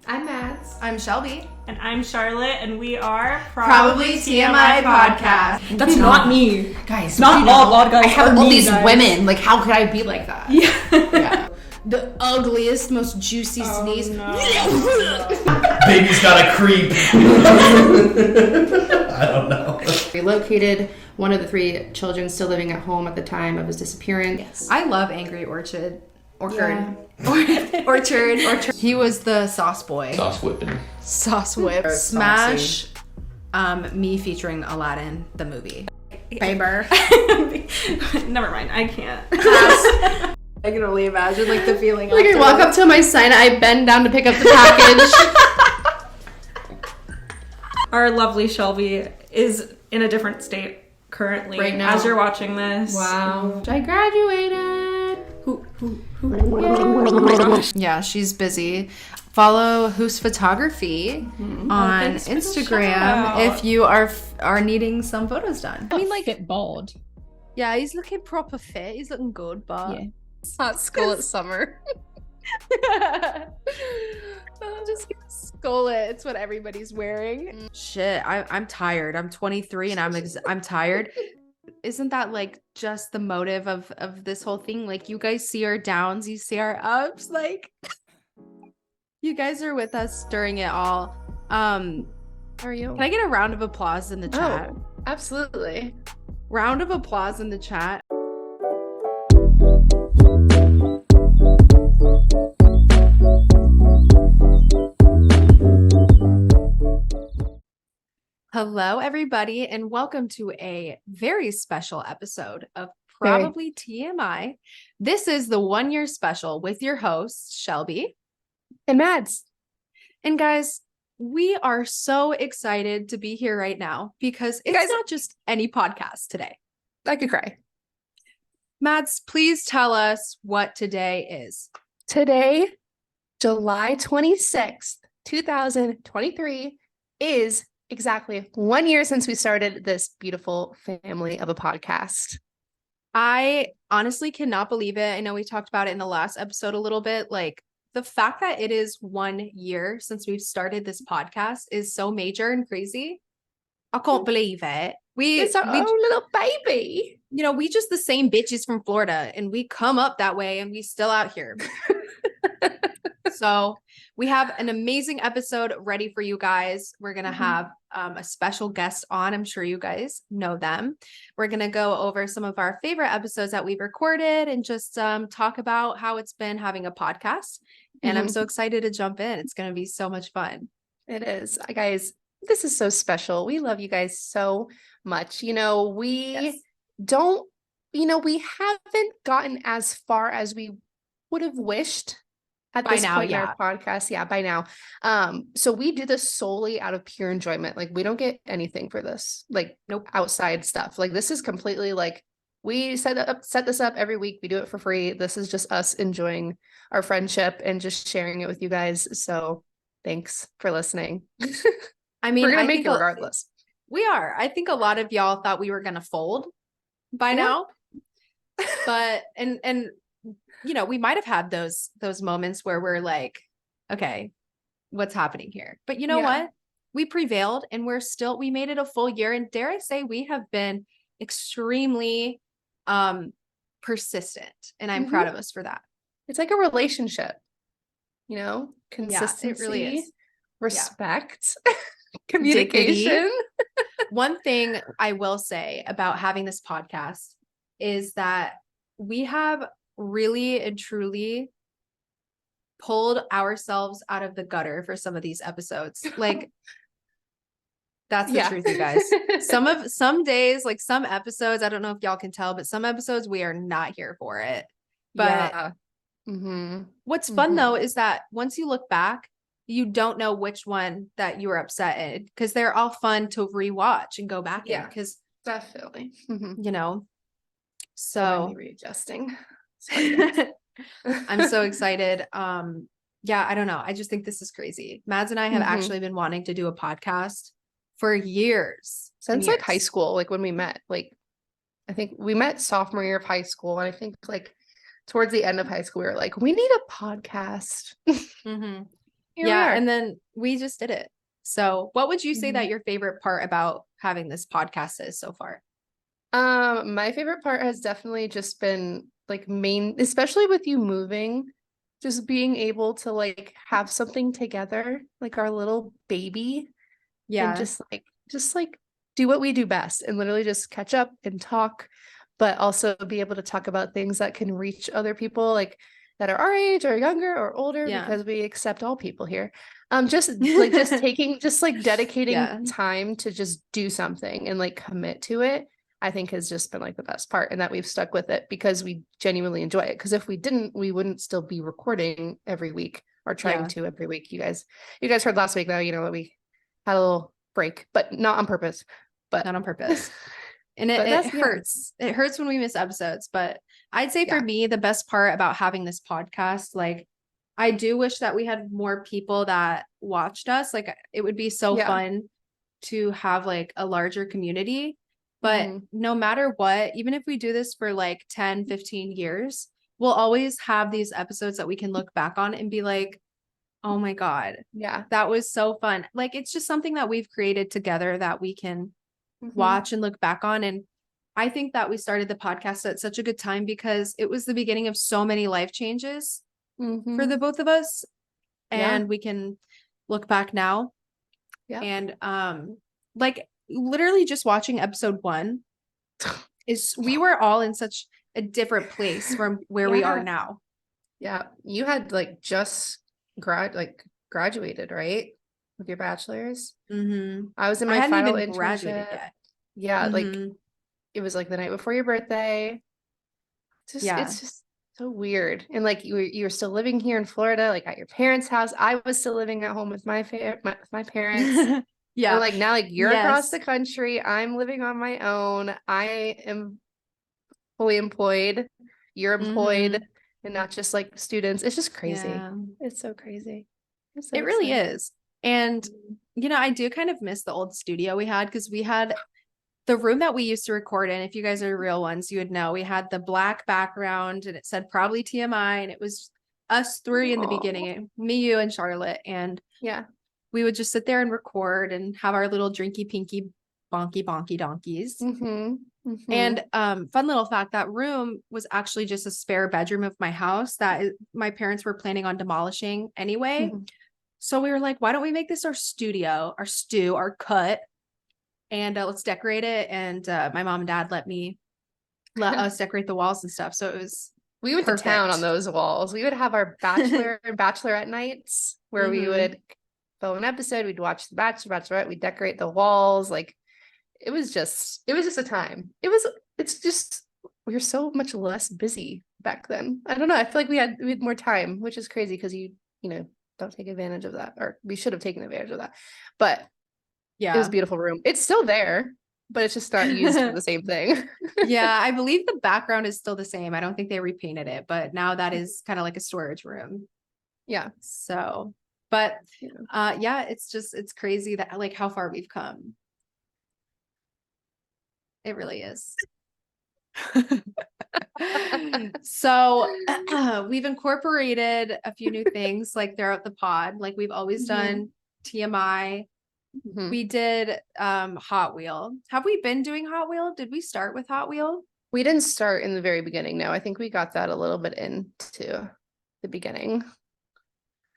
I'm Mads. I'm Shelby. And I'm Charlotte, and we are Probably TMI Podcast. That's not me. Guys, not all blonde guys. I have are all me, these guys. women. Like, how could I be like that? Yeah. The ugliest, most juicy sneeze. No. Baby's got a creep. I don't know. Relocated, one of the 3 children still living at home at the time of his disappearance. Yes. I love Angry Orchard. Yeah. Orchard. He was the sauce boy. Sauce whipping. Sauce whip. Smash. Me featuring Aladdin, the movie. Baber. Never mind. I can't. I can only imagine like the feeling. Like I walk up to my sign, I bend down to pick up the package. Our lovely Shelby is in a different state currently. Right now. As you're watching this. Wow. I graduated. Yeah, she's busy. Follow Who's Photography on thanks for the Instagram shout-out. if you are needing some photos done. I mean, like, fit bald. Yeah, he's looking proper fit. He's looking good, but Yeah. it's not school at summer. I'm just gonna skull it. It's what everybody's wearing. Shit, I'm tired. I'm 23 and I'm tired. Isn't that like just the motive of this whole thing? Like, you guys see our downs, you see our ups, like you guys are with us during it all. How are you? Can I get a round of applause in the chat? Oh, absolutely. Round of applause in the chat. Hello, everybody, and welcome to a very special episode of Probably TMI. This is the 1-year special with your host, Shelby. And Mads. And guys, we are so excited to be here right now because it's not just any podcast today. I could cry. Mads, please tell us what today is. Today, July 26th, 2023, is exactly 1 year since we started this beautiful family of a podcast. I honestly cannot believe it. I know we talked about it in the last episode a little bit. Like, the fact that it is 1 year since we've started this podcast is so major and crazy. I can't believe it. It's our own little baby. You know, we just the same bitches from Florida, and we come up that way and we still out here. So we have an amazing episode ready for you guys. We're going to have a special guest on. I'm sure you guys know them. We're going to go over some of our favorite episodes that we've recorded and just talk about how it's been having a podcast. And I'm so excited to jump in. It's going to be so much fun. It is. Guys, this is so special. We love you guys so much. You know, we we haven't gotten as far as we would have wished at By this now, point in yeah. our podcast. Yeah, by now. So we do this solely out of pure enjoyment. Like, we don't get anything for this. Like, Nope. Outside stuff. Like, this is completely like, we set this up every week. We do it for free. This is just us enjoying our friendship and just sharing it with you guys. So thanks for listening. I mean, We're gonna I make think it regardless. we are. I think a lot of y'all thought we were going to fold by now, but, and, you know, we might've had those moments where we're like, okay, what's happening here? But you know what? We prevailed and we made it a full year. And dare I say, we have been extremely, persistent, and I'm proud of us for that. It's like a relationship, you know, consistency, it really is. respect, communication. One thing I will say about having this podcast is that we have really and truly pulled ourselves out of the gutter for some of these episodes. Like, that's the truth, you guys. Some days, like some episodes, I don't know if y'all can tell, but some episodes we are not here for it. But what's fun though is that once you look back, you don't know which one that you were upset in, because they're all fun to rewatch and go back in, because Definitely. you know. So readjusting. I'm so excited. Yeah, I don't know. I just think this is crazy. Mads and I have actually been wanting to do a podcast for years. Since like high school, like when we met, like I think we met sophomore year of high school. And I think like towards the end of high school, we were like, we need a podcast. Here we Yeah, are. and then we just did it. So what would you say Mhm. that your favorite part about having this podcast is so far? My favorite part has definitely just been like especially with you moving, just being able to like have something together, like our little baby, and Yeah. just like do what we do best and literally just catch up and talk, but also be able to talk about things that can reach other people like that are our age or younger or older Yeah. because we accept all people here. Just taking just like dedicating Yeah. time to just do something and like commit to it, I think has just been like the best part, and that we've stuck with it because we genuinely enjoy it. Because if we didn't, we wouldn't still be recording every week or trying Yeah. to every week. You guys heard last week though, that we had a little break, but not on purpose. But Not on purpose. And it, But it that's- yeah. hurts. It hurts when we miss episodes. But I'd say for Yeah. me, the best part about having this podcast, like I do wish that we had more people that watched us. Like it would be so Yeah. fun to have like a larger community. But Mhm. no matter what, even if we do this for like 10, 15 years, we'll always have these episodes that we can look back on and be like, oh my God, Yeah. that was so fun. Like it's just something that we've created together that we can Mhm. watch and look back on. And I think that we started the podcast at such a good time because it was the beginning of so many life changes for Mhm. the both of us. Yeah. And we can look back now. Yeah. And like literally just watching episode 1 is we were all in such a different place from where we are Yeah. now. Yeah. You had like just graduated, right? With your bachelor's. Mm-hmm. I was in I my hadn't final even graduated internship. yet. Yeah, like Mhm. it was like the night before your birthday. Yeah. It's just so weird. And like you were still living here in Florida, like at your parents' house. I was still living at home with my parents. And Yeah. like now, like you're across Yes. the country. I'm living on my own. I am fully employed. You're employed, Mhm. and not just like students. It's just crazy. Yeah. It's so crazy. I'm so It really excited. is. And I do kind of miss the old studio we had because we had the room that we used to record in. If you guys are real ones, you would know we had the black background and it said probably TMI, and it was us three in the Aw. beginning, me, you, and Charlotte. And Yeah. we would just sit there and record and have our little drinky pinky bonky donkeys. Mm-hmm. Mm-hmm. And fun little fact, that room was actually just a spare bedroom of my house that my parents were planning on demolishing anyway. Mhm. So we were like, why don't we make this our studio, our stew, our cut, and let's decorate it. And my mom and dad let us decorate the walls and stuff. So it was We went to town on perfect. those walls. We would have our bachelor and bachelorette nights where we Mhm. would film an episode. We'd watch the Bachelor, Bachelorette. We'd decorate the walls. Like it was just a time. It's just we were so much less busy back then. I don't know. I feel like we had more time, which is crazy because you don't take advantage of that, or we should have taken advantage of that. But it was Yeah. a beautiful room. It's still there, but it's just not used for the same thing. Yeah. I believe the background is still the same. I don't think they repainted it, but now that is kind of like a storage room. Yeah. So, but Yeah. yeah, it's crazy that like how far we've come. It really is. So we've incorporated a few new things like throughout the pod. Like we've always done TMI. Mhm. We did Hot Wheel. Have we been doing Hot Wheel? Did we start with Hot Wheel? We didn't start in the very beginning. No, I think we got that a little bit into the beginning.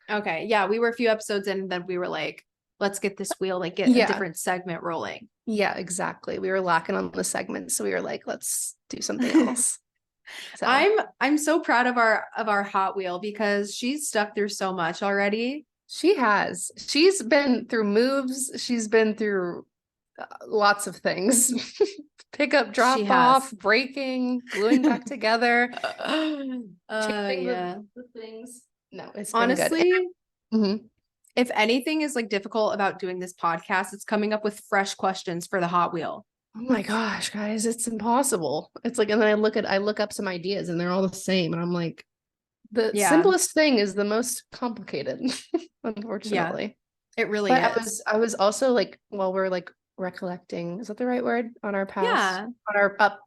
Okay. Yeah, we were a few episodes in, and then we were like, let's get this wheel, like get Yeah. a different segment rolling. Yeah, exactly. We were lacking on the segment, so we were like, let's do something else. So I'm so proud of our Hot Wheel because she's stuck through so much already. she's been through moves. She's been through lots of things. Pick up, drop She off, has. breaking, gluing back together, changing Yeah. the things. No, it's been good. Honestly, Mhm. if anything is like difficult about doing this podcast, it's coming up with fresh questions for the Hot Wheel. Oh my gosh, guys, it's impossible. It's like, and then I look up some ideas and they're all the same. And I'm like, the Yeah. simplest thing is the most complicated, unfortunately. It really But is. I was also like, while we're like recollecting, is that the right word? On our past, Yeah.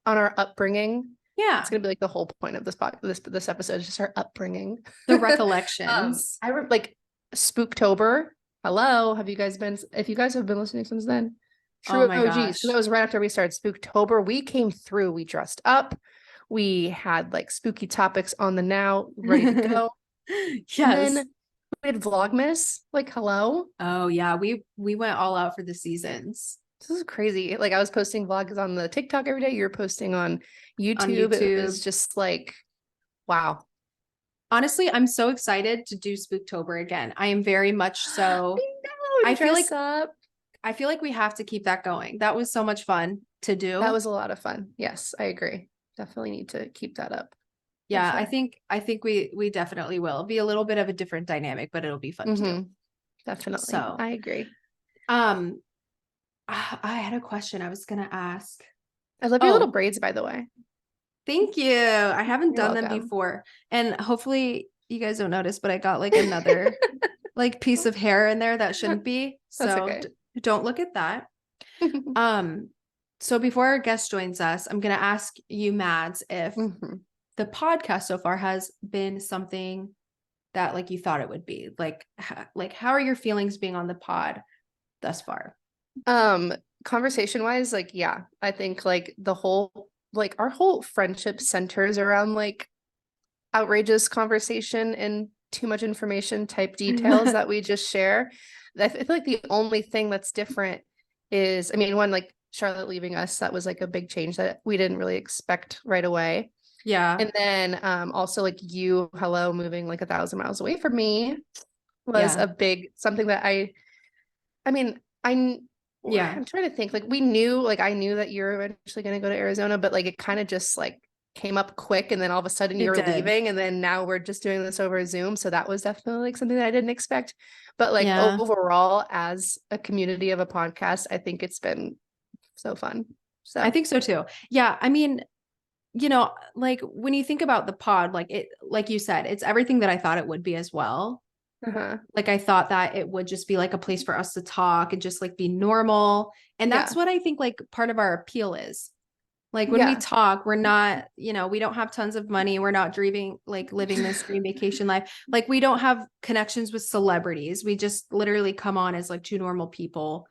on our upbringing. Yeah. It's gonna be like the whole point of this episode is just our upbringing. The recollections. Like Spooktober. Hello. If you guys have been listening since then, true Oh my OGs, gosh. because that was right after we started Spooktober. We came through, we dressed up, we had like spooky topics on the now, ready to go. And Yes. then we had Vlogmas. Like, hello. Oh yeah, we went all out for the seasons This is crazy. Like, I was posting vlogs on the TikTok every day. You're posting on YouTube. on It YouTube. was just like, wow. Honestly, I'm so excited to do Spooktober again. I am very much so. I feel like up. I feel like we have to keep that going. That was so much fun to do. That was a lot of fun. Yes, I agree. Definitely need to keep that up. Yeah, sure. I think we definitely will. Be a little bit of a different dynamic, but it'll be fun to do. Mhm. Definitely. So I agree. I had a question I was gonna ask. I love your little Oh, braids, by the way. thank you. I haven't You're done them welcome. before. And hopefully you guys don't notice, but I got like another like piece of hair in there that shouldn't be. That's So okay. don't look at that. So before our guest joins us, I'm gonna ask you, Mads, if Mhm. the podcast so far has been something that like you thought it would be. Like how are your feelings being on the pod thus far? Conversation wise, like, yeah, I think like our whole friendship centers around like outrageous conversation and too much information type details that we just share. I feel like the only thing that's different is, I mean, one, like Charlotte leaving us, that was like a big change that we didn't really expect right away. Yeah. And then also like you, hello, moving like 1,000 miles away from me was Yeah. a big something that I mean, Yeah. I'm trying to think, like we knew, like I knew that you're eventually going to go to Arizona, but like it kind of just like came up quick, and then all of a sudden It you're did. leaving, and then now we're just doing this over Zoom. So that was definitely like something that I didn't expect. But like Yeah. overall, as a community of a podcast, I think it's been so fun. So I think so too. Yeah. I mean, you know, like when you think about the pod, like it, like you said, it's everything that I thought it would be as well. Like I thought that it would just be like a place for us to talk and just like be normal. And that's Yeah. what I think like part of our appeal is. Like when we Yeah. talk, we're not, you know, we don't have tons of money. We're not dreaming, like living this dream vacation life. Like we don't have connections with celebrities. We just literally come on as like two normal people.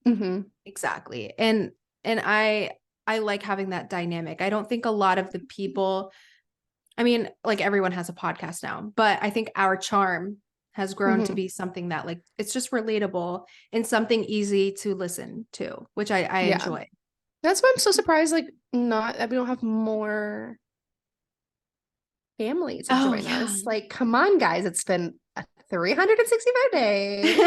Mhm. Exactly. And I like having that dynamic. I don't think a lot of the people, I mean, like everyone has a podcast now, but I think our charm has grown to Mhm. be something that like it's just relatable and something easy to listen to, which I Yeah. enjoy. That's why I'm so surprised, like, not that we don't have more families Oh join yeah. us. Like, come on, guys. It's been 365 days.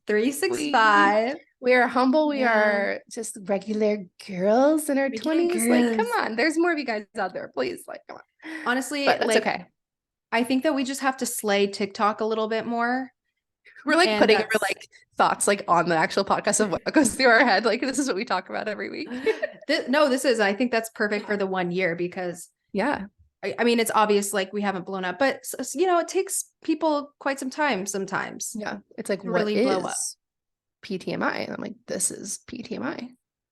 365. We are humble. We Yeah. are just regular girls in our Regular 20s. Like, come girls. on. There's more of you guys out there. Please, like, come on. Honestly, But that's like okay. I think that we just have to slay TikTok a little bit more. We're like And putting our that's like thoughts like on the actual podcast of what goes through our head. Like, this is what we talk about every week. no, this is, I think that's perfect for the 1 year because Yeah. I mean, it's obvious like we haven't blown up, but you know, it takes people quite some time sometimes Yeah. It's like, to what really blow up. is PTMI? And I'm like, this is PTMI.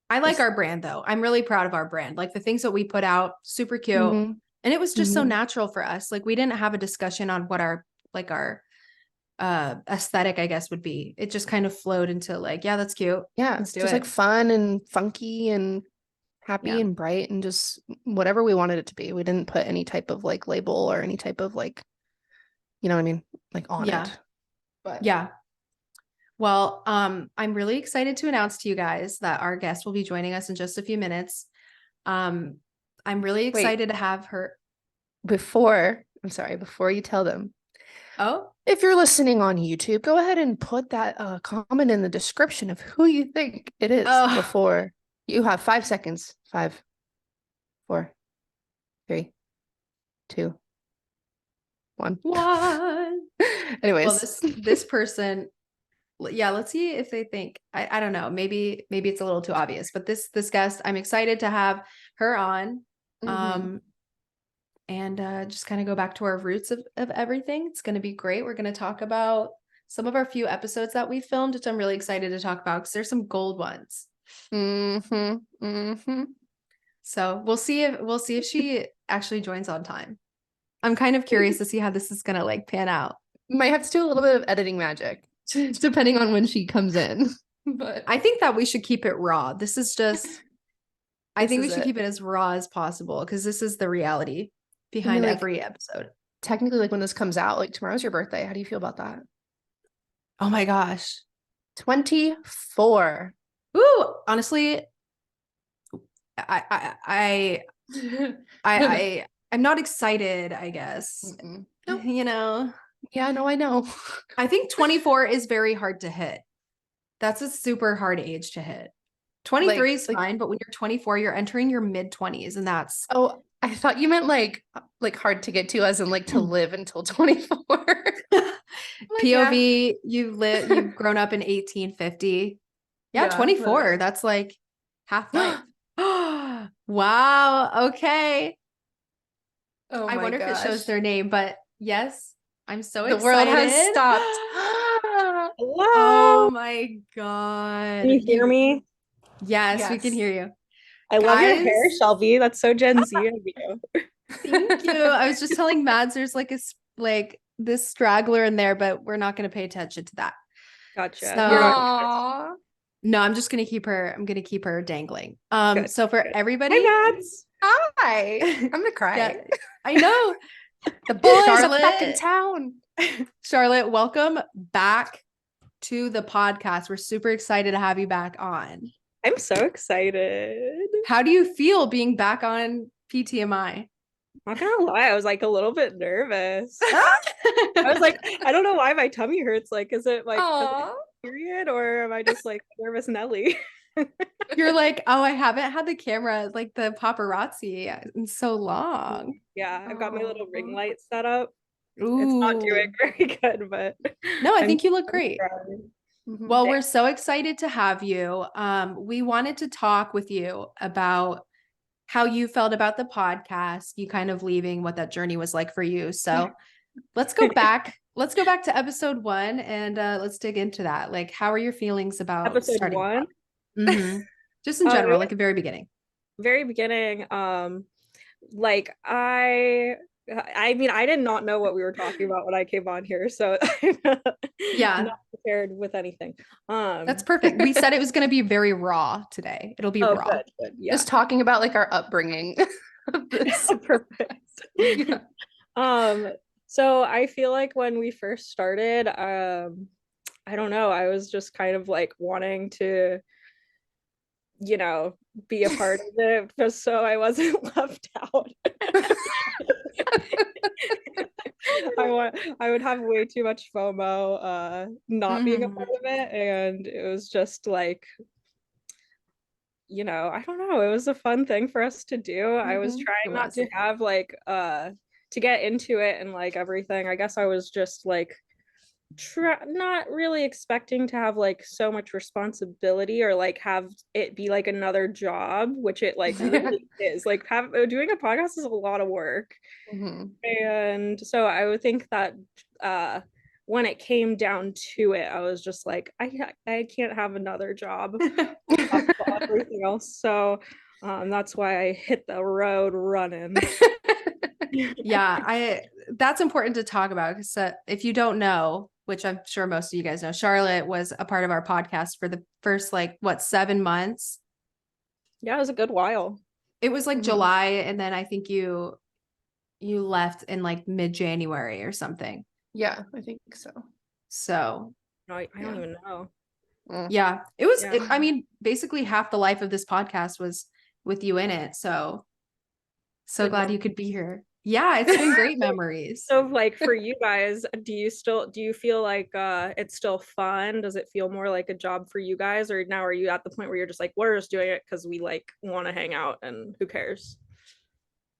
I like our brand though. I'm really proud of our brand. Like the things that we put out, super cute. Mhm. And it was just so Mhm. natural for us. Like we didn't have a discussion on what our aesthetic, I guess, would be. It just kind of flowed into like, yeah, that's cute. Yeah. Let's do Just it. like fun and funky and happy Yeah. and bright and just whatever we wanted it to be. We didn't put any type of like label or any type of like, you know what I mean? Like on Yeah. it. But Yeah. Well, I'm really excited to announce to you guys that our guest will be joining us in just a few minutes. I'm really excited to have her. before you tell them, Oh, if you're listening on YouTube, go ahead and put that comment in the description of who you think it is Oh. before you have 5 seconds. 5, 4, 3, 2, 1. Anyways. Well, this person, yeah, let's see if they think, I don't know, maybe it's a little too obvious, but this guest, I'm excited to have her on. And just kind of go back to our roots of everything. It's going to be great. We're going to talk about some of our few episodes that we filmed, which I'm really excited to talk about because there's some gold ones. So we'll see if she actually joins on time. I'm kind of curious to see how this is going to like pan out. Might have to do a little bit of editing magic, depending on when she comes in. But I think that we should keep it raw. This is just, I This think we is should it. keep it as raw as possible because this is the reality I behind mean, like, every episode. technically, like when this comes out, like tomorrow's your birthday. How do you feel about that? Oh my gosh. 24. Ooh, honestly, I, I'm not excited, I guess. Mm-mm. No. You know, Yeah, no, I know. I think 24 is very hard to hit. That's a super hard age to hit. 23 is Like, fine, but when you're 24, you're entering your mid 20s, and that's oh, I thought you meant like hard to get to, as in like to live until 24. Like, yeah. POV. You've grown up in 1850. Yeah, Yeah, 24. That's like half life. Wow. Okay. Oh I my wonder if it shows gosh. their name, but yes, I'm so The excited. world has stopped. Hello. Oh my God. Can you hear me? Yes, we can Yes. hear you. I love your hair, Guys, Shelby. That's so Gen Z of you. thank you. I was just telling Mads there's like like this straggler in there, but we're not going to pay attention to that. Gotcha. So- You're not Aw. No, I'm going to keep her dangling. Good, So for good. everybody, Hi, Mads. Hi. I'm gonna cry. yeah, I know. The boys Charlotte- are back in town. Charlotte, welcome back to the podcast. We're super excited to have you back on. I'm so excited. How do you feel being back on PTMI? Not gonna lie, I was like a little bit nervous. I was like, I don't know why my tummy hurts. Like, is it like 'cause Aw. of the period, or am I just like nervous Nelly? You're like, oh, I haven't had the camera, like the paparazzi in so long. Yeah, I've got my little ring Aw. light set up. Ooh. It's not doing very good, but No, I I'm think you look great. trying. Well, we're so excited to have you. We wanted to talk with you about how you felt about the podcast, you kind of leaving, what that journey was like for you. So let's go back. Let's go back to episode 1 and let's dig into that. Like, how are your feelings about Episode starting? 1. Mhm. Just in general, like the very beginning. Very beginning, like I mean, I did not know what we were talking about when I came on here, so I'm Yeah. not prepared with anything. That's perfect. We said it was going to be very raw today. It'll be oh, raw. good, yeah. Just talking about like our upbringing. This. Perfect. Yeah. So I feel like when we first started, I don't know, I was just kind of like wanting to, you know, be a part of it just so I wasn't left out. I would have way too much FOMO not being a part of it, and it was just like, you know, I don't know, it was a fun thing for us to do. I was trying not to have like to get into it and like everything. I guess I was just like not really expecting to have like so much responsibility or like have it be like another job, which it like really is. Like doing a podcast is a lot of work. And so I would think that when it came down to it, I was just like, I can't have another job. Everything else. So that's why I hit the road running. Yeah, that's important to talk about because if you don't know, which I'm sure most of you guys know, Charlotte was a part of our podcast for the first like 7 months. Yeah, it was a good while. It was like July, and then I think you left in like mid-January or something. Yeah, I think so. So No, I don't even know. Yeah, it was. Yeah. I mean, basically half the life of this podcast was with you in it. So Good glad you could be here. Yeah, it's been great memories. So like for you guys, do you feel like it's still fun? Does it feel more like a job for you guys, or now are you at the point where you're just like, we're just doing it because we like want to hang out and who cares?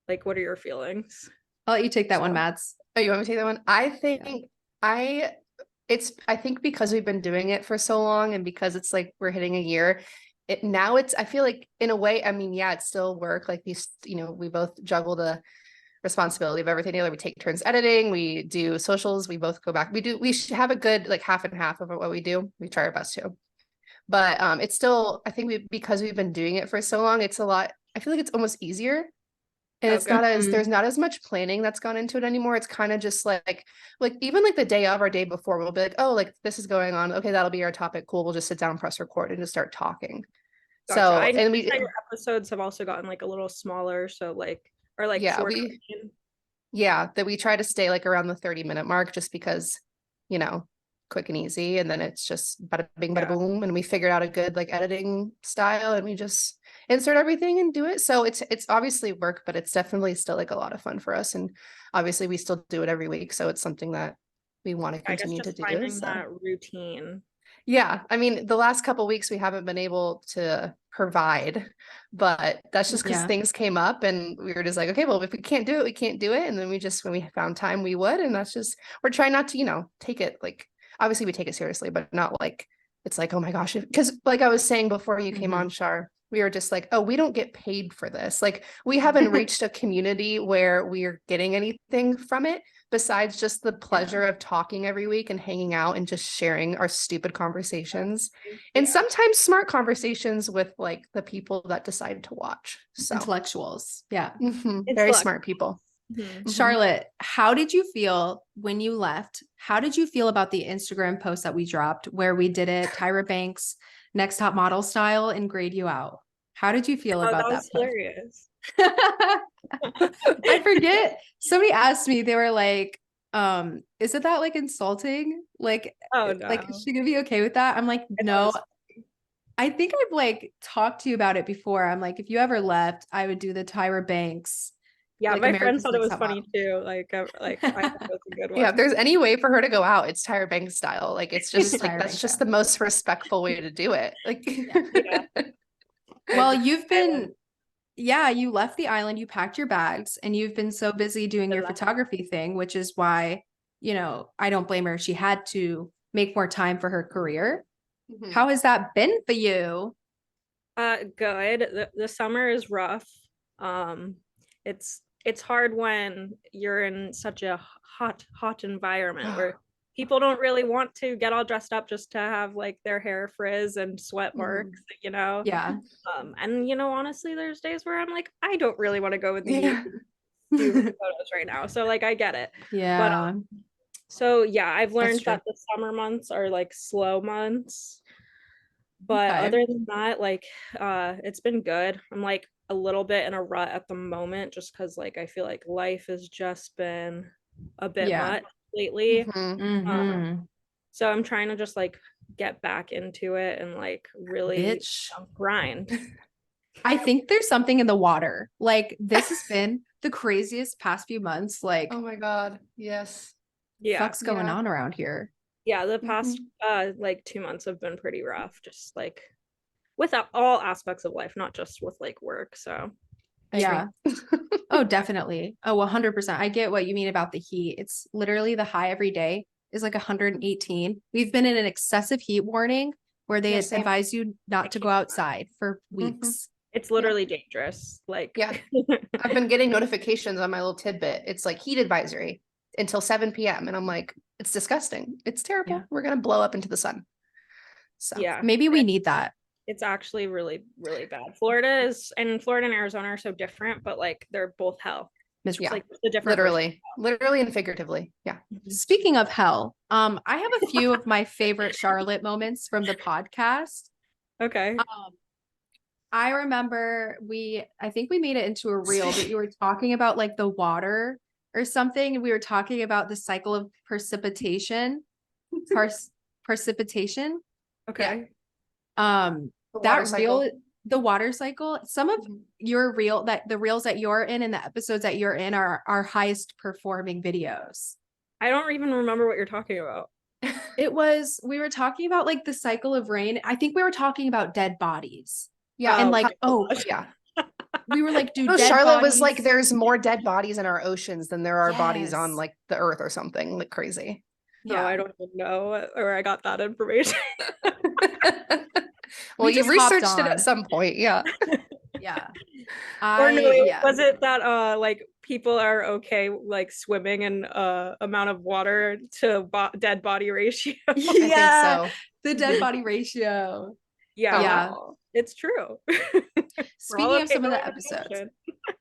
Like, what are your feelings? I'll let you take that one, Mads. Oh, you want me to take that one? I think I think because we've been doing it for so long and because it's like we're hitting a year, I feel like in a way, I mean, yeah, it's still work. Like these, you know, we both juggle the responsibility of everything together. We take turns editing, we do socials, we both go back. We should have a good like half and half of what we do. We try our best to. But it's still, I think because we've been doing it for so long, it's a lot. I feel like it's almost easier And it's Okay. not as there's not as much planning that's gone into it anymore. It's kind of just like even like the day of or day before, we'll be like, oh, like this is going on. Okay, that'll be our topic. Cool. We'll just sit down, press record, and just start talking. Gotcha. So I and noticed we that your episodes have also gotten like a little smaller, so like or like yeah, shorter. that we try to stay like around the 30-minute mark just because, you know, quick and easy. And then it's just bada bing, bada Yeah. boom. And we figured out a good like editing style and we just insert everything and do it. So it's obviously work, but it's definitely still like a lot of fun for us. And obviously we still do it every week. So it's something that we want to I guess continue to just do. finding So. that routine. Yeah, I mean, the last couple weeks we haven't been able to provide, but that's just because Yeah. things came up and we were just like, okay, well, if we can't do it, we can't do it. And then we just, when we found time, we would. And that's just, we're trying not to, you know, take it like, obviously we take it seriously, but not like, it's like, oh my gosh, because like I was saying before you came on, Shar, we were just like, oh, we don't get paid for this. Like we haven't reached a community where we are getting anything from it besides just the pleasure of talking every week and hanging out and just sharing our stupid conversations and sometimes smart conversations with like the people that decide to watch. So Intellectuals. Yeah. very smart people. Charlotte, how did you feel when you left? How did you feel about the Instagram post that we dropped where we did it Tyra Banks next top model style and grade you out? How did you feel about that? Was post? hilarious. I forget. Somebody asked me, they were like, isn't that like insulting? Like, Oh no. like is she gonna be okay with that? I'm like, no. I think I've like talked to you about it before. I'm like, if you ever left, I would do the Tyra Banks. Yeah, like my friends America's thought it Next was Top funny Model. too. I thought it was a good one. Yeah, if there's any way for her to go out, it's Tyra Banks style. Like it's just like Tyra that's Banks just style. the most respectful way to do it. Like Yeah. Well, you've been you left the island, you packed your bags, and you've been so busy doing your photography thing, which is why, you know, I don't blame her. She had to make more time for her career. How has that been for you? Good. The summer is rough. It's hard when you're in such a hot environment where people don't really want to get all dressed up just to have like their hair frizz and sweat marks, you know? Yeah. And you know, honestly, there's days where I'm like, I don't really want to go in the heat and do photos right now. So like I get it. Yeah. But so yeah, I've learned that the summer months are like slow months. But other than that, like it's been good. I'm like a little bit in a rut at the moment just because like I feel like life has just been a bit much lately. So I'm trying to just like get back into it and like really grind. I think there's something in the water. Like this has been the craziest past few months. Like, oh my God. Yes. Yeah. What's going on around here? Yeah, the past like 2 months have been pretty rough, just like with all aspects of life, not just with like work. So yeah. Oh, definitely. Oh, 100%. I get what you mean about the heat. It's literally the high every day is like 118. We've been in an excessive heat warning where they advise you not to go outside for weeks. It's literally dangerous. Like I've been getting notifications on my little tidbit. It's like heat advisory until 7 p.m. And I'm like, it's disgusting. It's terrible. Yeah. We're gonna blow up into the sun. So maybe we need that. It's actually really, really bad. Florida and Arizona are so different, but like they're both hell. It's like the different literally and figuratively. Yeah. Speaking of hell, I have a few of my favorite Charlotte moments from the podcast. Okay. I remember I think we made it into a reel, but you were talking about like the water or something. And we were talking about the cycle of precipitation. Precipitation. Okay. The water cycle. Some of your the reels that you're in and the episodes that you're in are our highest performing videos. I don't even remember what you're talking about. We were talking about like the cycle of rain. I think we were talking about dead bodies. Yeah. And like, yeah. We were like, dude, Charlotte was like, there's more dead bodies in our oceans than there are bodies on like the earth or something like crazy. Yeah. I don't even know where I got that information. Well, you researched it at some point. Yeah. Yeah. Was it that like people are okay like swimming in amount of water to dead body ratio? I think so. The dead body ratio. Yeah. It's true. Speaking of some of the episodes,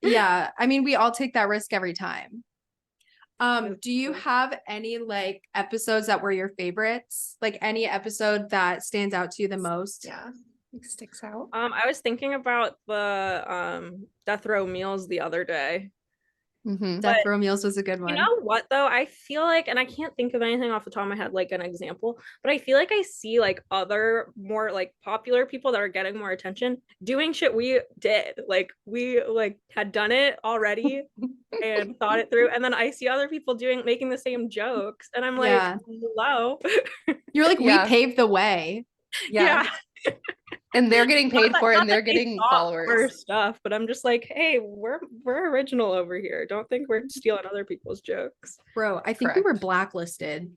Yeah, I mean, we all take that risk every time. Do you have any like episodes that were your favorites? Like any episode that stands out to you the most? Yeah, it sticks out. I was thinking about the death row meals the other day. Death Row Meals was a good one. You know what though? I feel like, and I can't think of anything off the top of my head, like an example, but I feel like I see like other more like popular people that are getting more attention doing shit we did. Like we like had done it already and thought it through. And then I see other people making the same jokes. And I'm like, Yeah. hello. You're like, Yeah. we paved the way. Yeah. And they're getting paid for it and they're getting followers. Stuff, but I'm just like, hey, we're original over here. Don't think we're stealing other people's jokes. Bro, I think we were blacklisted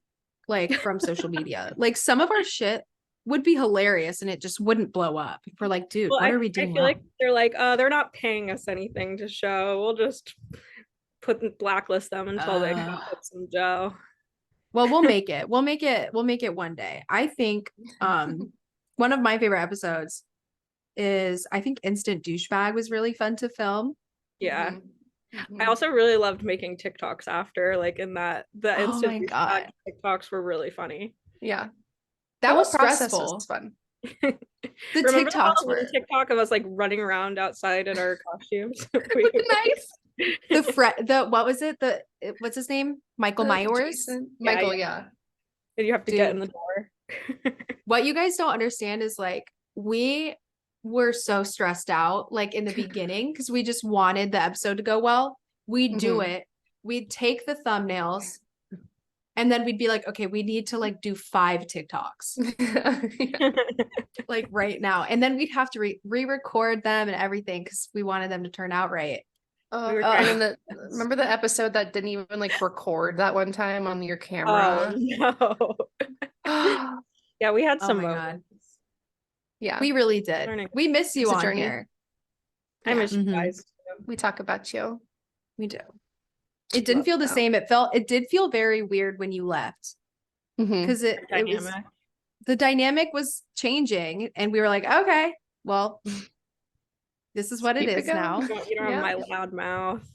like from social media. Like some of our shit would be hilarious and it just wouldn't blow up. We're like, dude, what are we doing? I feel like they're like, they're not paying us anything to show. We'll just blacklist them until they come up some dough. Well, we'll make it. We'll make it one day. I think one of my favorite episodes is I think Instant Douchebag was really fun to film. Yeah. I also really loved making TikToks after, like in that the Instant Douchebag TikToks were really funny. Yeah. That was stressful. Was fun. The TikToks were TikTok of us like running around outside in our costumes. Nice. What was it? What's his name? Michael Myers? Michael, yeah. And you have to get in the door. What you guys don't understand is like we were so stressed out like in the beginning because we just wanted the episode to go well. We'd do it. We'd take the thumbnails and then we'd be like, okay, we need to like do 5 TikToks like right now. And then we'd have to re-record them and everything because we wanted them to turn out right. Remember the episode that didn't even like record that one time on your camera? Oh no. Yeah, we had some moments. Yeah, we really did. We miss you on here. I miss you guys too. We talk about you. We do. It didn't feel the same. It did feel very weird when you left because the dynamic was changing and we were like, okay, well, this is what it is now. You don't have my loud mouth.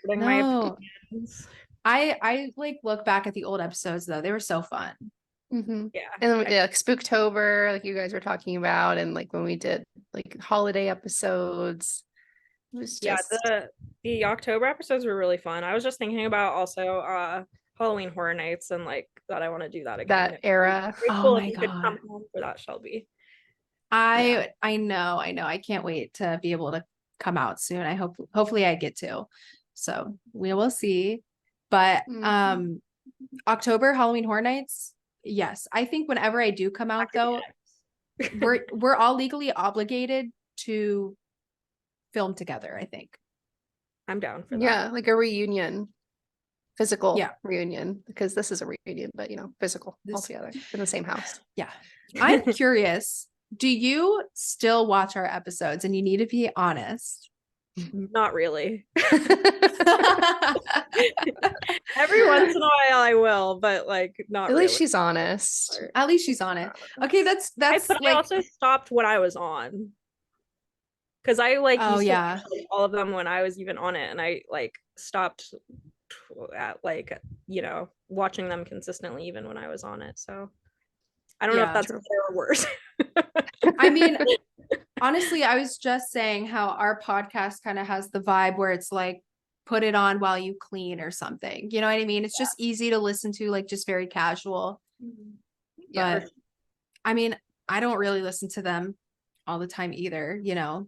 No. I like look back at the old episodes though. They were so fun. Yeah. And like Spooktober, like you guys were talking about, and like when we did like holiday episodes. It was just... the October episodes were really fun. I was just thinking about also Halloween Horror Nights and like that I want to do that again. That era. Oh my God. Could come home for that, Shelby. I know. I can't wait to be able to come out soon. Hopefully I get to. So we will see. But October Halloween Horror Nights, yes. I think whenever I do come out though, we're all legally obligated to film together, I think. I'm down for that. Yeah, like a reunion. Physical reunion, because this is a reunion, but physical all together in the same house. Yeah. I'm curious. Do you still watch our episodes? And you need to be honest. Not really. Every once in a while I will, but like not really. At least she's honest. At least she's on it. Okay, that's I also stopped what I was on. Because I like used to watch all of them when I was even on it, and I like stopped at like watching them consistently even when I was on it. So I don't know if that's better or worse. I mean, honestly, I was just saying how our podcast kind of has the vibe where it's like put it on while you clean or something. You know what I mean? It's just easy to listen to, like just very casual. Yeah. But I mean, I don't really listen to them all the time either, Yeah.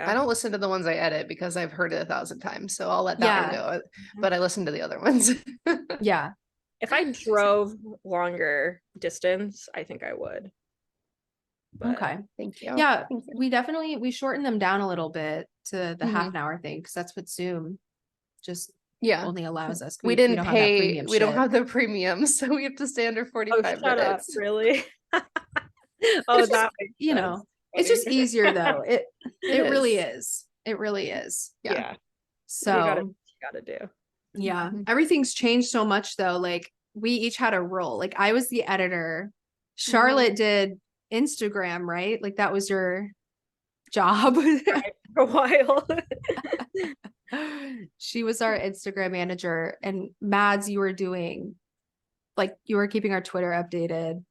I don't listen to the ones I edit because I've heard it 1,000 times. So I'll let that one go. But I listen to the other ones. Yeah. If I drove longer distance, I think I would. But, okay. Thank you. Yeah. We shortened them down a little bit to the half an hour thing because that's what Zoom just only allows us. We didn't pay. We don't have the premium, so we have to stay under 45 minutes. Up, really? That it's just easier though. It really is. It really is. Yeah. So you gotta do. Yeah. Everything's changed so much though. Like we each had a role. Like I was the editor. Charlotte did Instagram, right? Like that was your job. for a while. She was our Instagram manager, and Mads, you were doing like you were keeping our Twitter updated.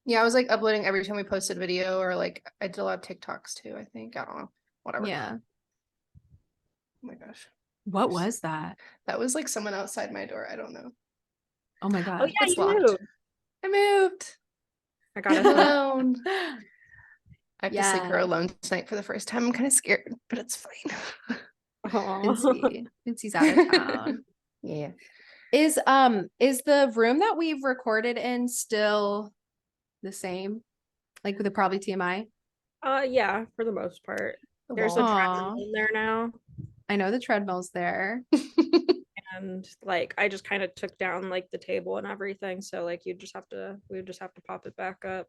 Yeah, I was like uploading every time we posted video, or like I did a lot of TikToks too, I think. I don't know. Whatever. Yeah. Oh my gosh. What was that? That was like someone outside my door. I don't know. Oh my Oh god. yeah, It's you locked. moved. I moved. I got I'm it. alone. I have to sleep here Yeah. alone tonight for the first time. I'm kind of scared, but it's fine. Vincey's out of town. Yeah. Is the room that we've recorded in still the same? Like with the probably TMI? Yeah, for the most part. The There's a wall. treadmill Aw. in there now. I know the treadmill's there. And like I just kind of took down like the table and everything. So like we would just have to pop it back up.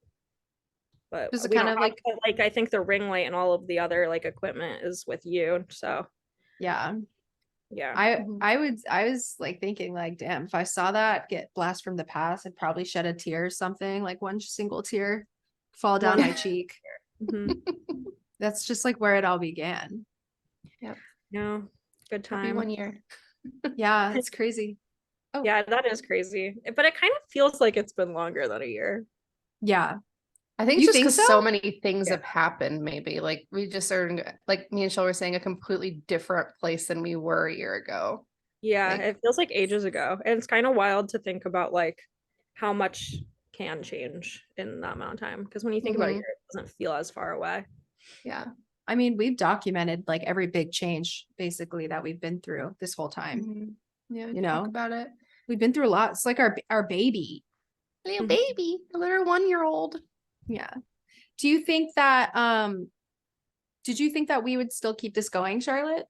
But Just we kind don't of have like, like I think the ring light and all of the other like equipment is with you. So yeah. yeah. I was like thinking like, damn, if I saw that get blast from the past, I'd probably shed a tear or something, like one single tear fall down my cheek. Mhm. That's just like where it all began. No, good Happy time. 1 year. Yeah, it's crazy. Oh. Yeah, that is crazy. But it kind of feels like it's been longer than a year. Yeah. I think You just think because so? so many things Yeah. have happened, maybe like we just are in, like me and Shell were saying, a completely different place than we were a year ago. Yeah, Like- it feels like ages ago. And it's kind of wild to think about like how much can change in that amount of time. Because when you think about it, Mhm. it doesn't feel as far away. Yeah. I mean, we've documented like every big change basically that we've been through this whole time. Mhm. Yeah. You Talk know? about it. We've been through a lot. It's like our baby. Little Mhm. baby, a little 1-year-old. Yeah. Do you think that did you think that we would still keep this going, Charlotte?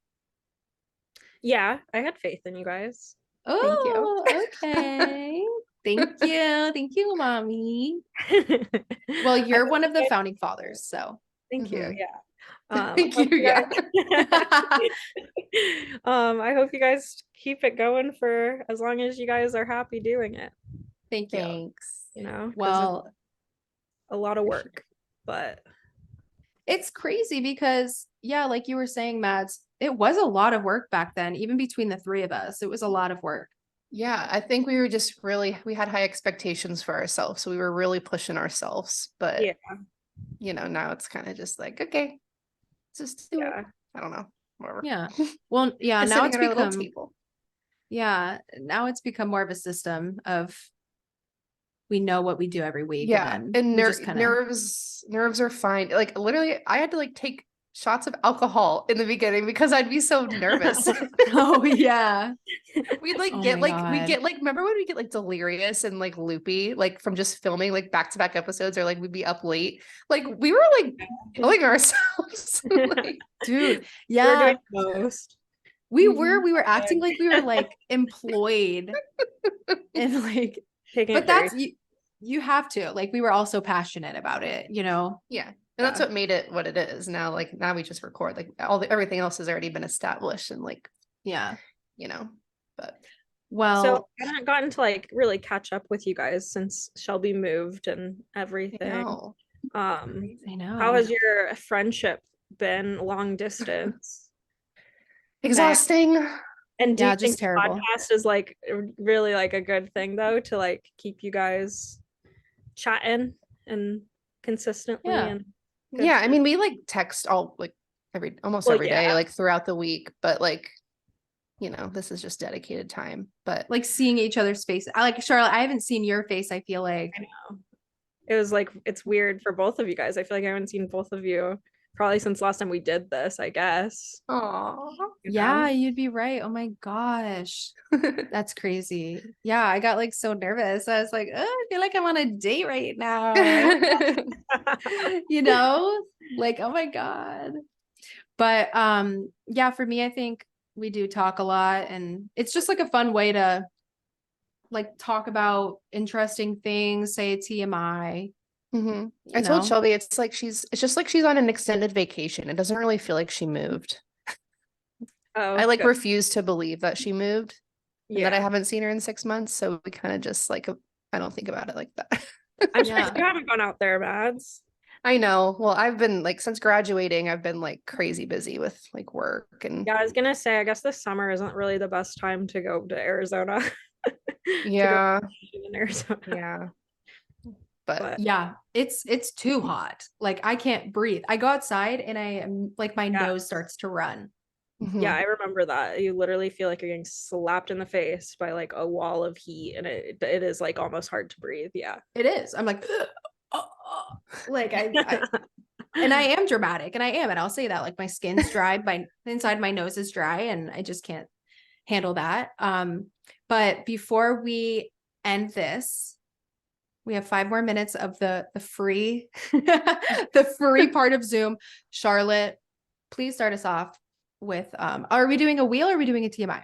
Yeah, I had faith in you guys. Thank you. Oh, okay. Thank you. Thank you, mommy. Well, I you're hope one you of the guys- founding fathers, so Thank you. Mhm. Yeah. Thank I hope you. Yeah. guys- I hope you guys keep it going for as long as you guys are happy doing it, thank you. Thanks. you know, 'cause Well, it's a lot of work, but it's crazy because yeah, like you were saying, Mads, it was a lot of work back then, even between the three of us. It was a lot of work. Yeah, I think we were just we had high expectations for ourselves. So we were really pushing ourselves. But yeah, you know, now it's kind of just like, okay, just do it. yeah. I don't know. Whatever. Yeah. Well, yeah, Just now sitting it's at our little become table. yeah, now it's become more of a system of we know what we do every week. Yeah. And And we just kind of nerves are fine. Like literally, I had to like take shots of alcohol in the beginning because I'd be so nervous. oh yeah. We'd like Oh get my like we God. get like remember when we get like delirious and like loopy like from just filming like back-to-back episodes, or like we'd be up late, like we were like killing ourselves. Like, Dude, We're yeah. doing the most. We Mhm. were acting like we were like employed and like Taking but it very that's you have to like we were also passionate about it, you know. yeah, and that's Yeah. what made it what it is now. Like now we just record, like everything else has already been established, and like, Yeah. you know, but Well, So I haven't gotten to like really catch up with you guys since Shelby moved and I everything. know. Um, I know. how has your friendship been long distance? Exhausting. And do Yeah, you just think the terrible. podcast is like really like a good thing though to like keep you guys chatting and consistently Yeah. and good Yeah, I stuff? mean, we like text all like almost Well, every day, yeah. like throughout the week, but like, you know, this is just dedicated time. But Like seeing each other's faces. I like Charlotte, I haven't seen your face, I feel like. I know. It was like it's weird for both of you guys. I feel like I haven't seen both of you probably since last time we did this, I guess. aw. You Yeah, know? you'd be right. Oh my gosh. That's crazy. Yeah, I got like so nervous. I was like, oh, I feel like I'm on a date right now. You know, like, oh my God. But yeah, for me, I think we do talk a lot, and it's just like a fun way to like talk about interesting things, say a TMI. Mhm. You I told know? Shelby it's just like she's on an extended vacation. It doesn't really feel like she moved. Oh, I like good. refuse to believe that she moved and that I Yeah. haven't seen her in 6 months. So we kind of just like I don't think about it like that. I'm Yeah. surprised you haven't gone out there, Mads. I know. Well, I've been like since graduating, I've been like crazy busy with like work and Yeah, I was gonna say, I guess this summer isn't really the best time to go to Arizona. To go yeah, in Arizona. yeah. But But Yeah, it's too hot. Like I can't breathe. I go outside and I am like my Yeah. nose starts to run. mhm. yeah, I remember that. You literally feel like you're getting slapped in the face by like a wall of heat, and it is like almost hard to breathe. Yeah. It is. I'm like, like I and I am dramatic and I am, and I'll say that like my skin's dry, my inside my nose is dry and I just can't handle that. But before we end this, we have 5 more minutes of the free the free part of Zoom. Charlotte, please start us off with are we doing a wheel or are we doing a TMI?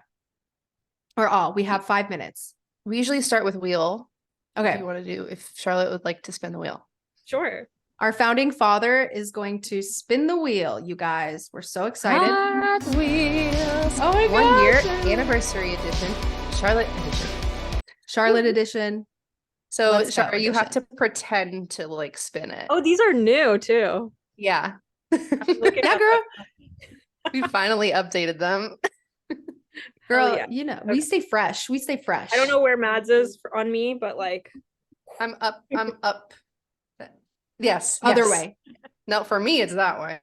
Or all? We have 5 minutes. We usually start with wheel. If Okay. you want to do, if Charlotte would like to spin the wheel. Sure. Our founding father is going to spin the wheel, you guys. We're so excited. Hot Wheels. Oh my 1 year gosh. anniversary edition, Charlotte edition. Charlotte edition. So Let's go, you have to edition. pretend to like spin it. Oh, these are new too. Yeah. Looking Yeah, at girl. We finally updated them. Girl, yeah. you know, Okay. we stay fresh. We stay fresh. I don't know where Mads is on me, but like I'm up. Yes. Other yes. way. No, for me it's that way.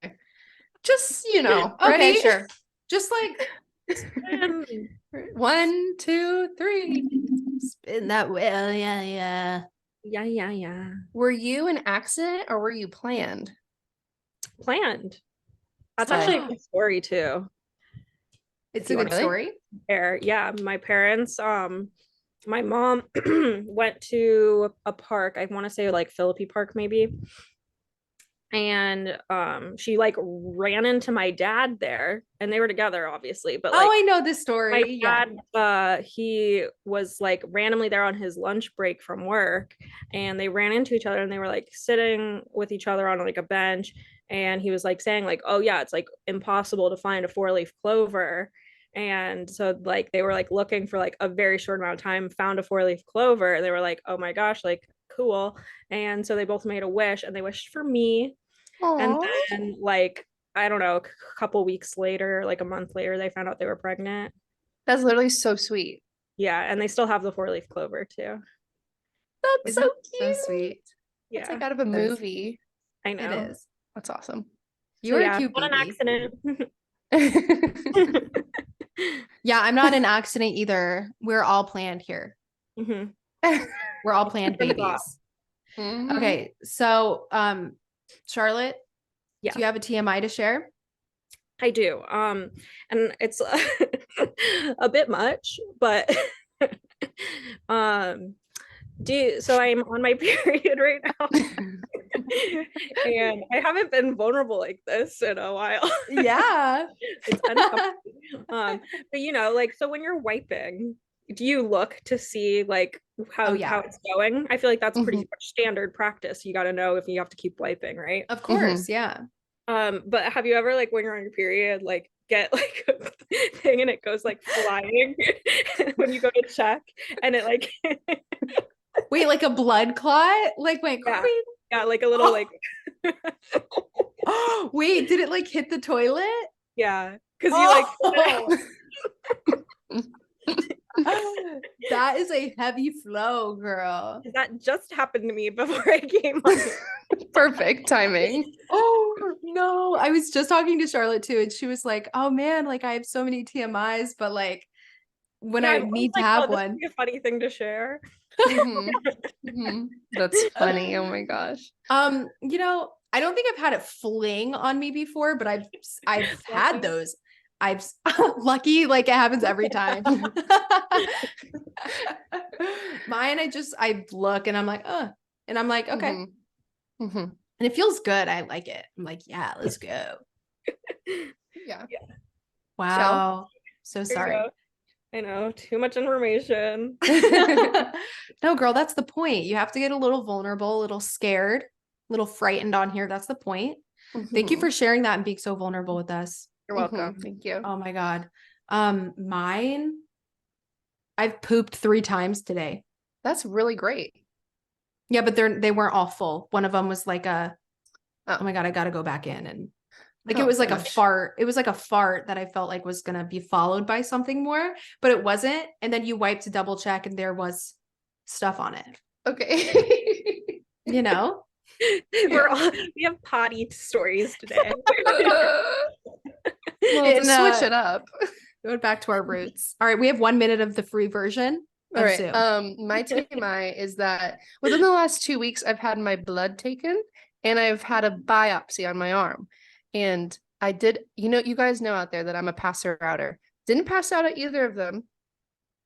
Just, Okay, ready? sure. Just like 1, 2, 3. spin that wheel. Yeah. yeah. Were you an accident or were you planned? Planned. That's Oh. actually a good story too. It's You a want good really? story. Yeah, my parents, my mom went to a park, I want to say like Philippi Park maybe. And she like ran into my dad there, and they were together obviously, but like Oh, I know this story. my Yeah. dad, he was like randomly there on his lunch break from work, and they ran into each other, and they were like sitting with each other on like a bench, and he was like saying like, oh yeah, it's like impossible to find a 4-leaf clover. And so like they were like looking for like a very short amount of time, found a 4-leaf clover, and they were like, oh my gosh, like cool. And so they both made a wish, and they wished for me. And Aww. then like I don't know, a couple weeks later, like a month later, they found out they were pregnant. That's literally so sweet. Yeah, and they still have the 4-leaf clover too. That's Isn't so it cute. so sweet? Yeah, It's like out of a It is. movie. I know. It is. That's awesome. You are yeah, a cute not an baby. accident. Yeah, I'm not an accident either. We're all planned here. Mhm. We're all planned From the babies. Mhm. Okay, so Charlotte, Yeah. do you have a TMI to share? I do. And it's a bit much, but so I'm on my period right now. And I haven't been vulnerable like this in a while. Yeah. It's uncomfortable. But like, so when you're wiping, do you look to see like how Oh, yeah. how it's going? I feel like that's pretty Mhm. much standard practice. You got to know if you have to keep wiping, right? Of course, yeah. But have you ever like when you're on your period, like get like a thing and it goes like flying when you go to check, and it like Wait, like a blood clot? Like went Yeah. queen? yeah, like a little like Wait, did it like hit the toilet? yeah, because you like That is a heavy flow, girl. that just happened to me before I came on here. Perfect timing. Oh no, I was just talking to Charlotte too, and she was like, "Oh man, like I have so many TMIs, but like when Yeah, I I'm always need to like, have oh, this one." would be a funny thing to share. Mhm. Mhm. That's funny. Oh my gosh. I don't think I've had it fling on me before, but I've had Lucky. those. I've lucky, like it happens every time. Mine, I look and I'm like, and I'm like, okay. Mhm. Mhm. And it feels good. I like it. I'm like, yeah, let's go. Yeah. Wow. So There you sorry. go. I know, too much information. No, girl, that's the point. You have to get a little vulnerable, a little scared, a little frightened on here. That's the point. Thank you Mhm. for sharing that and being so vulnerable with us. You're welcome. Mhm. Thank you. Oh my God. Mine, I've pooped 3 times today. That's really great. Yeah, but they weren't all full. One of them was like a Oh my God, I got to go back in and like, Oh, it was like a gosh. fart. It was like a fart that I felt like was going to be followed by something more, but it wasn't. And then you wiped to double check and there was stuff on it, Okay. you know? We have potty stories today. Well, to And, switch it up. Going back to our roots. All right, we have 1 minute of the free version All of right. Zoom. My TMI is that within the last 2 weeks, I've had my blood taken and I've had a biopsy on my arm. And I did, you guys know out there that I'm a passer outer. Didn't pass out at either of them.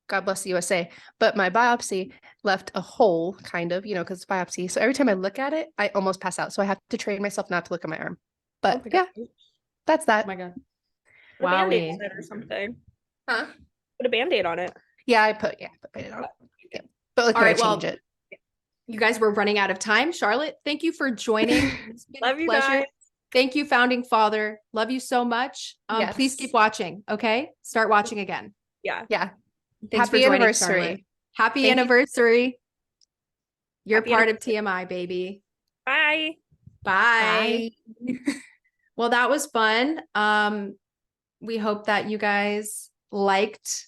God bless the USA. But my biopsy left a hole, kind of, because it's biopsy. So every time I look at it, I almost pass out. So I have to train myself not to look at my arm. But my yeah, God. that's that. Oh my God. Put a Band-Aid Wowie. on it or something. Huh? Put a Band-Aid on it. Yeah, I put it on. Yeah. But like All when I right, well, change it. You guys were running out of time. Charlotte, thank you for joining. It's been Love a you pleasure. guys. Thank you, founding father. Love you so much. Please Yes. keep watching. Okay. Start watching again. Yeah. Yeah. Thanks Happy for joining, anniversary. Charlotte. Happy Thank you. anniversary. You're Happy part of TMI, baby. Bye. Bye. Well, that was fun. We hope that you guys liked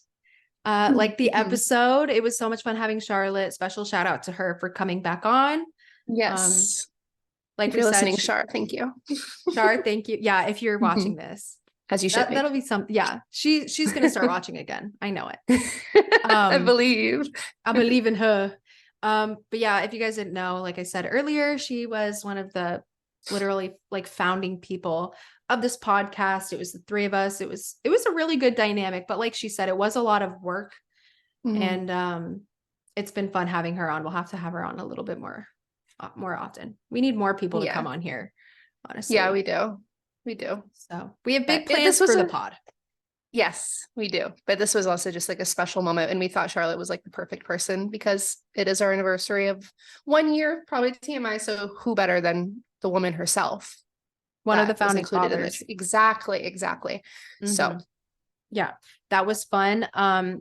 the episode. It was so much fun having Charlotte. Special shout out to her for coming back on. Yes. Like If we you're said, listening, Shar, thank you. Char, thank you. Yeah, if you're watching this, As you should be. that'll be something. Yeah, she's gonna start watching again. I know it. I believe. I believe in her. But yeah, if you guys didn't know, like I said earlier, she was one of the literally like founding people of this podcast. It was the three of us. It was a really good dynamic, but like she said, it was a lot of work. Mhm. And it's been fun having her on. We'll have to have her on a little bit more often. We need more people to Yeah. come on here, honestly. Yeah, we do. We do. So we have big But plans this was for the a- pod. Yes, we do. But this was also just like a special moment. And we thought Charlotte was like the perfect person because it is our anniversary of 1 year, probably TMI. So who better than the woman herself? One of the that was founding included in fathers. this. Exactly. So Mhm. Yeah, that was fun.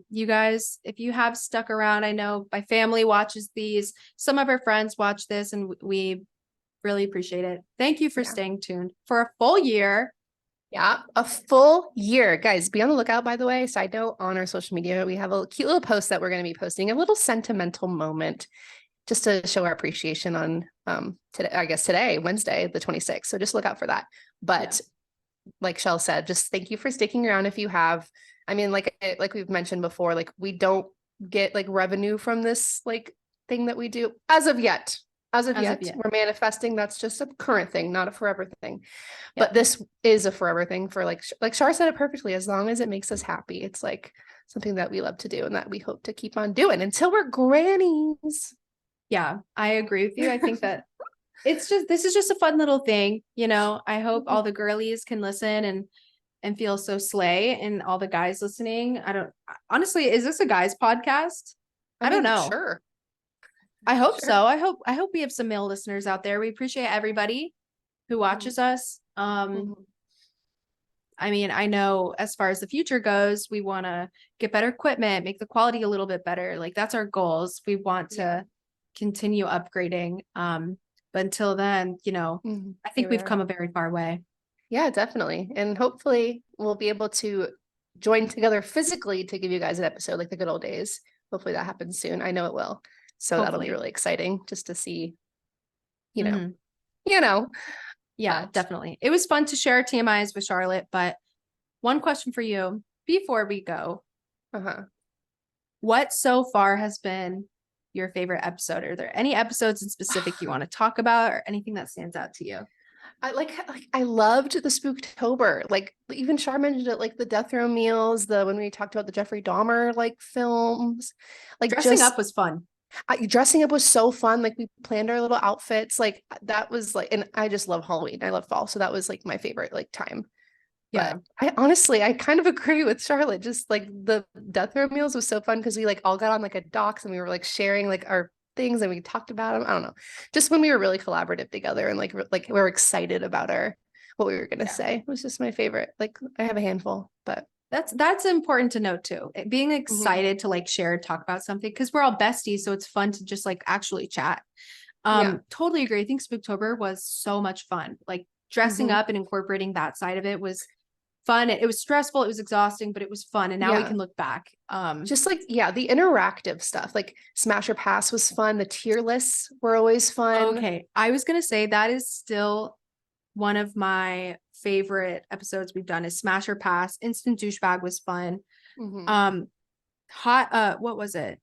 You guys, if you have stuck around, I know my family watches these. Some of our friends watch this, and we really appreciate it. Thank you for Yeah. staying tuned for a full year. yeah, a full year. Guys, be on the lookout, by the way. Side note, on our social media, we have a cute little post that we're going to be posting, a little sentimental moment just to show our appreciation on today, Wednesday, the 26th. So just look out for that. But like Shell said, just thank you for sticking around if you have. I mean, like we've mentioned before, like we don't get like revenue from this like thing that we do as of yet. As of yet, we're manifesting. That's just a current thing, not a forever thing. Yeah. But this is a forever thing for like Shar said it perfectly. As long as it makes us happy, it's like something that we love to do and that we hope to keep on doing until we're grannies. Yeah, I agree with you. I think that this is just a fun little thing. I hope all the girlies can listen and feel so slay, and all the guys listening. Honestly, is this a guys podcast? I don't know. Sure. I hope so. I hope we have some male listeners out there. We appreciate everybody who watches us. I mean, I know as far as the future goes, we want to get better equipment, make the quality a little bit better. Like that's our goals. We want to continue upgrading. But until then, I think we've come a very far way. Yeah, definitely. And hopefully we'll be able to join together physically to give you guys an episode like the good old days. Hopefully that happens soon. I know it will. So that'll be really exciting just to see, Yeah, definitely. It was fun to share TMIs with Charlotte, but one question for you before we go. What so far has been your favorite episode? Are there any episodes in specific you want to talk about or anything that stands out to you? I loved the Spooktober. Like even Char mentioned it, like the death row meals, when we talked about the Jeffrey Dahmer like films, like dressing up was fun. Dressing up was so fun. Like we planned our little outfits. Like that was like, and I just love Halloween. I love fall. So that was like my favorite like time. Yeah. But I kind of agree with Charlotte. Just like the death row meals was so fun because we like all got on like a docs and we were like sharing like our things and we talked about them. I don't know. Just when we were really collaborative together and like we were excited about what we were going to say. It was just my favorite. Like I have a handful, but that's important to note too. Being excited to like share, talk about something because we're all besties. So it's fun to just like actually chat. Totally agree. I think Spooktober was so much fun. Like dressing up and incorporating that side of it was fun. It was stressful, it was exhausting, but it was fun. And now we can look back. Just like, the interactive stuff, like Smash or Pass was fun. The tier lists were always fun. Okay. I was going to say that is still one of my favorite episodes we've done is Smash or Pass. Instant Douchebag was fun. What was it?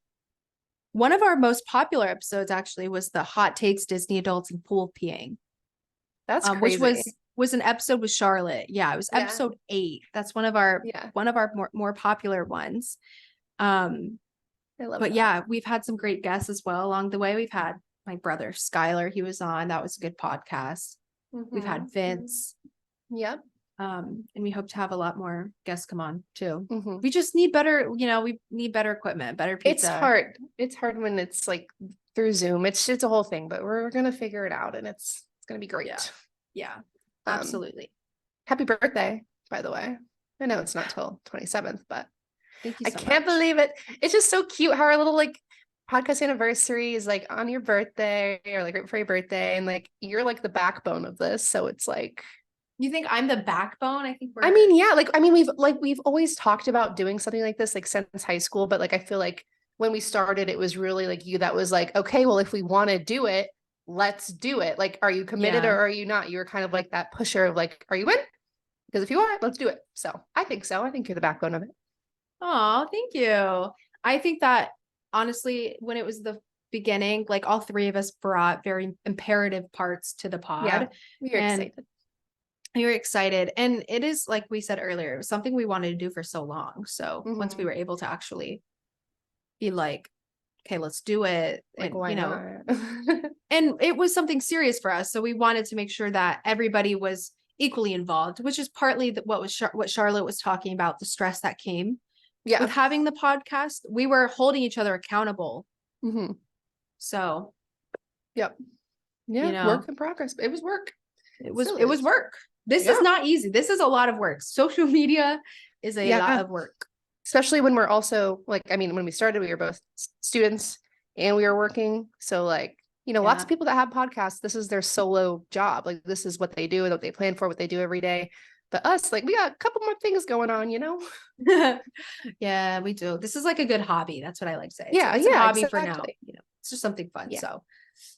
One of our most popular episodes actually was the Hot Takes Disney Adults and Pool Peeing. That's crazy. Which was an episode with Charlotte. Yeah, it was episode 8. That's one of our more popular ones. I love that. Yeah, we've had some great guests as well along the way. We've had my brother Skylar, he was on. That was a good podcast. We've had Vince. Yep. And we hope to have a lot more guests come on too. We just need better, we need better equipment, better pizza. It's hard when it's like through Zoom. It's a whole thing, but we're gonna figure it out and it's gonna be great. Yeah, absolutely. Happy birthday, by the way. I know it's not till 27th, but thank you I can't believe it. It's just so cute how our little like podcast anniversary is like on your birthday or like right before your birthday, and like you're like the backbone of this. So it's like, you think I'm the backbone? I think we've always talked about doing something like this like since high school, but like I feel like when we started, it was really like you that was like, okay, well, if we want to do it, let's do it. Like, are you committed or are you not? You were kind of like that pusher of like, are you in? Because if you are, let's do it. So. I think you're the backbone of it. Oh, thank you. I think that honestly, when it was the beginning, like all three of us brought very imperative parts to the pod. Yeah, we were excited. We were excited. And it is, like we said earlier, it was something we wanted to do for so long. So once we were able to actually be like, okay, let's do it. Like, and, why not? And it was something serious for us. So we wanted to make sure that everybody was equally involved, which is partly what Charlotte was talking about, the stress that came with having the podcast. We were holding each other accountable. So, work in progress. It was work. It was work. This is not easy. This is a lot of work. Social media is a lot of work. Especially when we're also like, I mean, when we started, we were both students and we were working. So like, lots of people that have podcasts, this is their solo job. Like this is what they do, what they plan for, what they do every day. But us, like we got a couple more things going on, Yeah, we do. This is like a good hobby. That's what I like to say. It's a hobby for now. It's just something fun. So,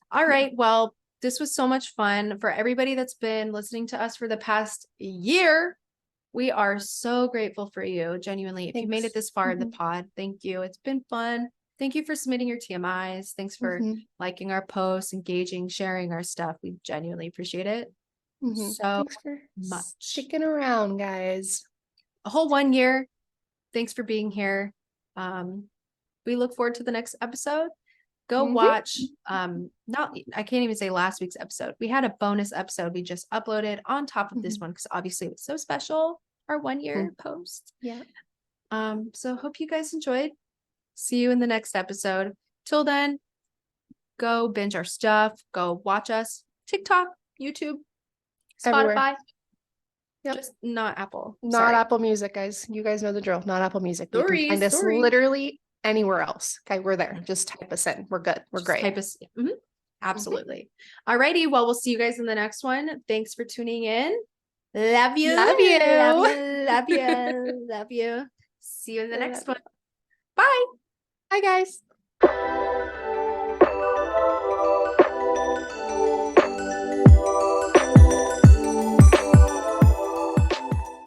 all right. Well, this was so much fun for everybody that's been listening to us for the past year. We are so grateful for you. Genuinely, if you made it this far in the pod, thank you. It's been fun. Thank you for submitting your TMIs. Thanks for liking our posts, engaging, sharing our stuff. We genuinely appreciate it. So thanks for much. Sticking around, guys. A whole 1 year. Thanks for being here. We look forward to the next episode. Go watch, I can't even say last week's episode. We had a bonus episode we just uploaded on top of this one because obviously it was so special, our 1 year post. So hope you guys enjoyed. See you in the next episode. Till then, go binge our stuff. Go watch us. TikTok, YouTube, Spotify. Just not Apple. Not Apple Music, guys. You guys know the drill. Not Apple Music. You can find us literally anywhere else. Okay, we're there. Just type us in. We're good. We're great. Type us. Absolutely. Alrighty. Well, we'll see you guys in the next one. Thanks for tuning in. Love you. Love you. Love you. Love you. See you in the next one. Bye. Bye, guys.